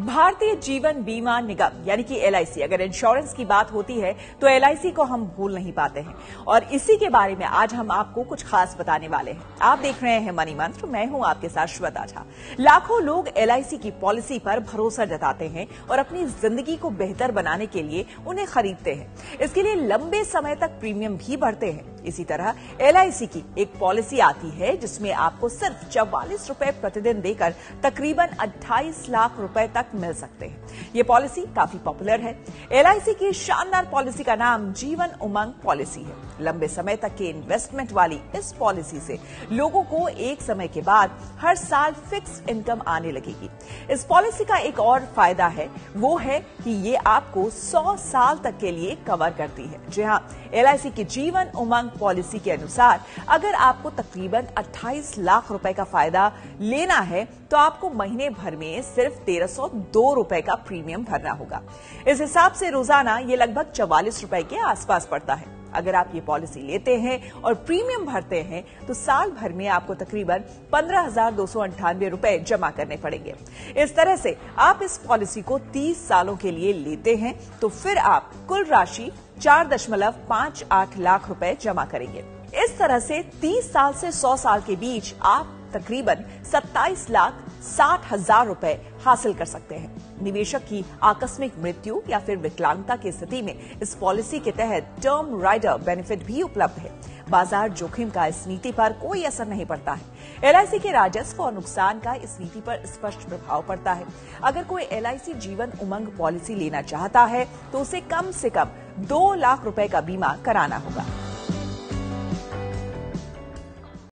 भारतीय जीवन बीमा निगम यानी कि एलआईसी, अगर इंश्योरेंस की बात होती है तो एलआईसी को हम भूल नहीं पाते हैं और इसी के बारे में आज हम आपको कुछ खास बताने वाले हैं। आप देख रहे हैं मनी मंत्र, मैं हूं आपके साथ श्वेता झा। लाखों लोग एलआईसी की पॉलिसी पर भरोसा जताते हैं और अपनी जिंदगी को बेहतर बनाने के लिए उन्हें खरीदते हैं। इसके लिए लंबे समय तक प्रीमियम भी भरते हैं। इसी तरह एलआईसी की एक पॉलिसी आती है जिसमें आपको सिर्फ 44 रुपए प्रतिदिन देकर तकरीबन 28 लाख रुपए तक मिल सकते हैं। ये पॉलिसी काफी पॉपुलर है। एलआईसी की शानदार पॉलिसी का नाम जीवन उमंग पॉलिसी है। लंबे समय तक के इन्वेस्टमेंट वाली इस पॉलिसी से लोगों को एक समय के बाद हर साल फिक्स इनकम आने लगेगी। इस पॉलिसी का एक और फायदा है, वो है कि ये आपको 100 साल तक के लिए कवर करती है। जी हाँ, एलआईसी की जीवन उमंग पॉलिसी के अनुसार अगर आपको तकरीबन 28 लाख रुपए का फायदा लेना है तो आपको महीने भर में सिर्फ 1302 रुपए का प्रीमियम भरना होगा। इस हिसाब से रोजाना ये लगभग 44 रुपए के आसपास पड़ता है। अगर आप ये पॉलिसी लेते हैं और प्रीमियम भरते हैं तो साल भर में आपको तकरीबन 15,298 रुपए जमा करने पड़ेंगे। इस तरह से आप इस पॉलिसी को 30 सालों के लिए लेते हैं तो फिर आप कुल राशि 4.58 लाख रुपए जमा करेंगे। इस तरह से 30 साल से 100 साल के बीच आप तकरीबन 27,60,000 रुपए हासिल कर सकते हैं। निवेशक की आकस्मिक मृत्यु या फिर विकलांगता की स्थिति में इस पॉलिसी के तहत टर्म राइडर बेनिफिट भी उपलब्ध है। बाजार जोखिम का इस नीति पर कोई असर नहीं पड़ता है। एलआईसी के राजस्व और नुकसान का इस नीति पर स्पष्ट प्रभाव पड़ता है। अगर कोई एलआईसी जीवन उमंग पॉलिसी लेना चाहता है तो उसे कम से कम 2 लाख रुपए का बीमा कराना होगा।